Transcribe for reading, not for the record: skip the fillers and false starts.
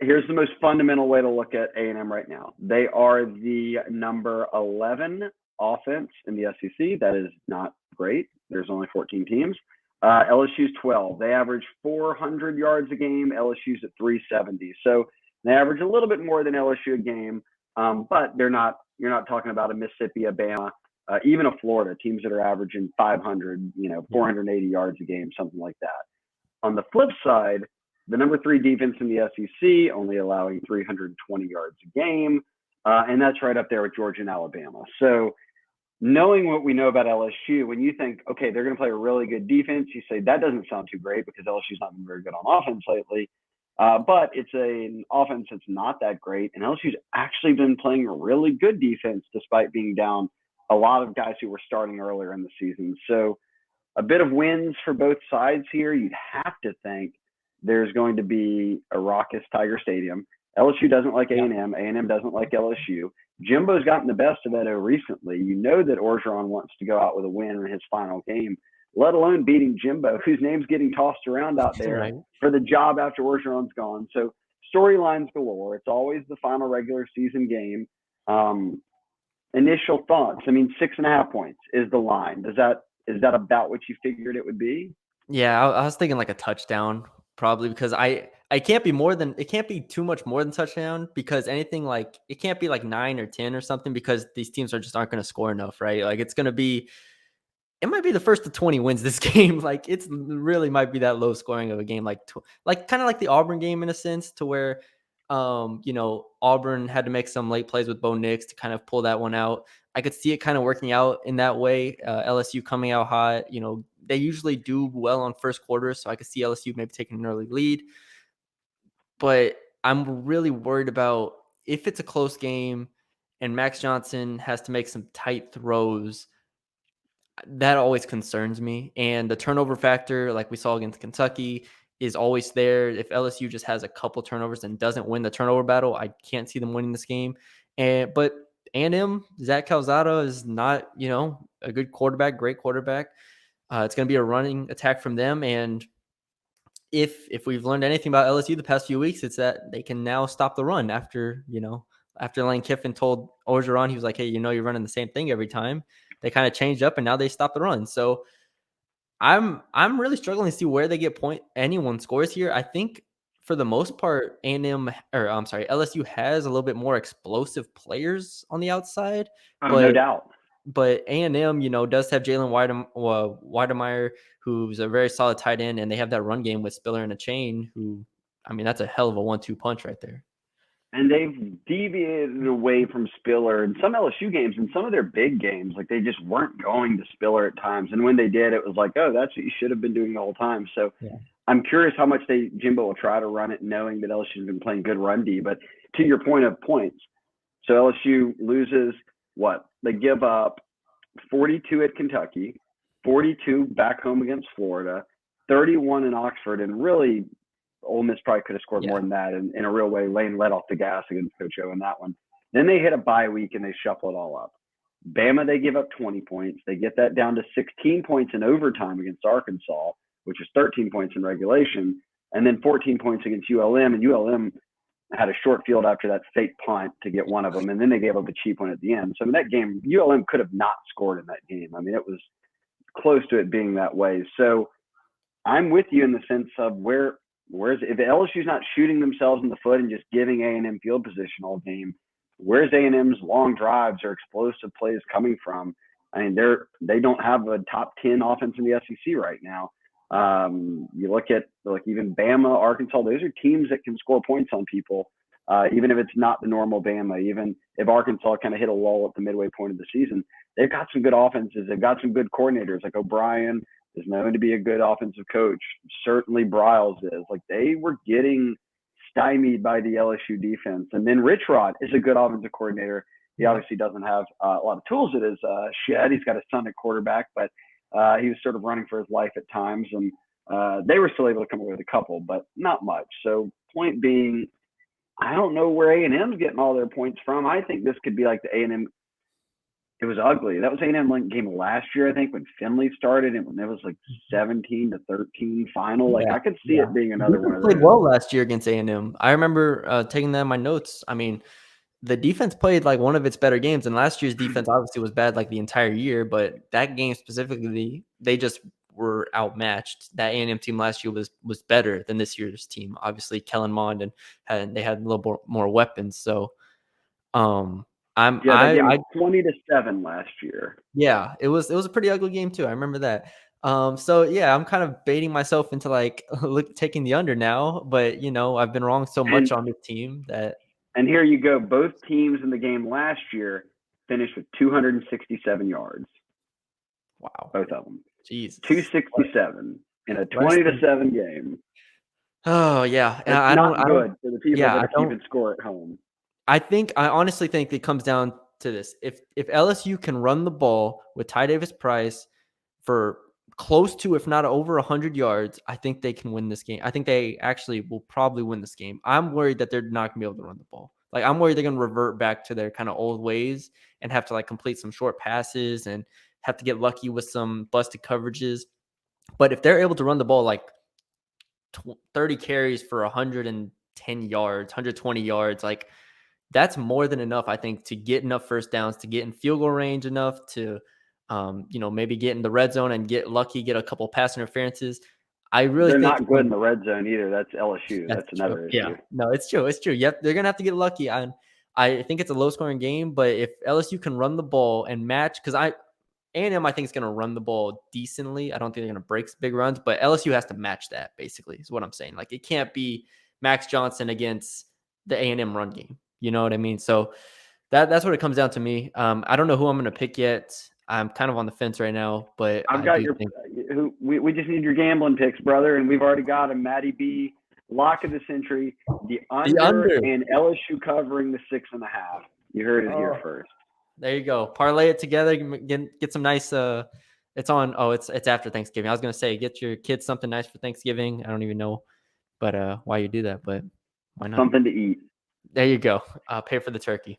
Here's the most fundamental way to look at A&M right now. They are the number 11 offense in the SEC. That is not great. There's only 14 teams. LSU's 12. They average 400 yards a game. LSU's at 370. So they average a little bit more than LSU a game, but you're not talking about a Mississippi, a Bama, even a Florida, teams that are averaging 500, 480 yards a game, something like that. On the flip side, the number 3 defense in the SEC, only allowing 320 yards a game, and that's right up there with Georgia and Alabama. So knowing what we know about LSU, when you think, okay, they're going to play a really good defense, you say that doesn't sound too great because LSU's not been very good on offense lately. But it's an offense that's not that great, and LSU's actually been playing a really good defense despite being down a lot of guys who were starting earlier in the season. So a bit of wins for both sides here. You'd have to think there's going to be a raucous Tiger Stadium. LSU doesn't like A&M. A&M doesn't like LSU. Jimbo's gotten the best of Edo recently. You know that Orgeron wants to go out with a win in his final game, let alone beating Jimbo, whose name's getting tossed around out there right. for the job after Orgeron's gone. So storylines galore. It's always the final regular season game. Initial thoughts. I mean, 6.5 points is the line. Is that about what you figured it would be? Yeah, I was thinking like a touchdown probably, because it can't be too much more than touchdown, because anything like, it can't be like 9 or 10 or something, because these teams aren't going to score enough, right? Like it might be the first to 20 wins this game. Like it's really might be that low scoring of a game, like kind of like the Auburn game in a sense, to where Auburn had to make some late plays with Bo Nix to kind of pull that one out. I could see it kind of working out in that way. LSU coming out hot, they usually do well on first quarter, so I could see LSU maybe taking an early lead. But I'm really worried about if it's a close game and Max Johnson has to make some tight throws. That always concerns me. And the turnover factor, like we saw against Kentucky, is always there. If LSU just has a couple turnovers and doesn't win the turnover battle, I can't see them winning this game. But A&M, Zach Calzada is not, a good quarterback, great quarterback. It's going to be a running attack from them. And if we've learned anything about LSU the past few weeks, it's that they can now stop the run after Lane Kiffin told Orgeron, he was like, hey, you're running the same thing every time. They kind of changed up and now they stop the run. So I'm really struggling to see where they get anyone scores here. I think for the most part, LSU has a little bit more explosive players on the outside. No doubt. But A&M, does have Jalen Weidemeyer, who's a very solid tight end, and they have that run game with Spiller and a chain, who, that's a hell of a 1-2 punch right there. And they've deviated away from Spiller in some LSU games, and some of their big games, like they just weren't going to Spiller at times. And when they did, it was like, oh, that's what you should have been doing the whole time. So yeah. I'm curious how much Jimbo will try to run it, knowing that LSU's been playing good run D. But to your point of points, so LSU loses what? They give up 42 at Kentucky, 42 back home against Florida, 31 in Oxford, and really Ole Miss probably could have scored more than that in a real way. Lane let off the gas against Coach O in that one. Then they hit a bye week and they shuffle it all up. Bama, they give up 20 points. They get that down to 16 points in overtime against Arkansas, which is 13 points in regulation, and then 14 points against ULM. And ULM had a short field after that fake punt to get one of them, and then they gave up a cheap one at the end. So in that game, ULM could have not scored in that game. It was close to it being that way. So I'm with you in the sense of if LSU's not shooting themselves in the foot and just giving A&M field position all game, where's A&M's long drives or explosive plays coming from? They don't have a top 10 offense in the SEC right now. You look at even Bama, Arkansas, those are teams that can score points on people, even if it's not the normal Bama. Even if Arkansas kind of hit a lull at the midway point of the season, they've got some good offenses. They've got some good coordinators, like O'Brien is known to be a good offensive coach. Certainly Bryles is. Like, they were getting stymied by the LSU defense. And then Rich Rod is a good offensive coordinator. He obviously doesn't have a lot of tools at his shed. He's got a son at quarterback, but he was sort of running for his life at times. And they were still able to come away with a couple, but not much. So point being, I don't know where A&M's getting all their points from. I think this could be like the A&M It was ugly. That was A&M game last year, I think, when Finley started, and when it was like 17-13 final. Like I could see it being another one of played those. well last year against A&M. I remember taking that in my notes. I mean, the defense played like one of its better games, and last year's defense obviously was bad like the entire year, but that game specifically, they just were outmatched. That A&M team last year was better than this year's team. Obviously, Kellen Mond they had a little more weapons. So, that game was 20-7 last year. Yeah, it was a pretty ugly game too. I remember that. So yeah, I'm kind of baiting myself into like taking the under now, but I've been wrong so much on this team that. And here you go. Both teams in the game last year finished with 267 yards. Wow. Both of them. Jesus. 267 in a 20-7 game. Oh yeah. That's not good for the people that are keeping score at home. I honestly think it comes down to this. If LSU can run the ball with Ty Davis Price for close to, if not over 100 yards, I think they can win this game. I think they actually will probably win this game. I'm worried that they're not going to be able to run the ball. Like, I'm worried they're going to revert back to their kind of old ways and have to like complete some short passes and have to get lucky with some busted coverages. But if they're able to run the ball like 30 carries for 110 yards, 120 yards, like that's more than enough, I think, to get enough first downs, to get in field goal range enough to, maybe get in the red zone and get lucky, get a couple pass interferences. I really they're think not good in the red zone either. That's LSU. That's another issue. Yeah, no, it's true. It's true. Yep, they're gonna have to get lucky. I think it's a low scoring game, but if LSU can run the ball and match, because A&M I think is gonna run the ball decently. I don't think they're gonna break big runs, but LSU has to match that. Basically, is what I'm saying. Like it can't be Max Johnson against the A&M run game. You know what I mean? So that's what it comes down to me. I don't know who I'm going to pick yet. I'm kind of on the fence right now, but I've got we just need your gambling picks, brother, and we've already got him. Matty B, lock of the century, the under. And LSU covering the 6.5. You heard it here first. There you go. Parlay it together. Get some nice. It's on. Oh, it's after Thanksgiving. I was going to say get your kids something nice for Thanksgiving. I don't even know, but why you do that, but why not? Something to eat. There you go. Pay for the turkey.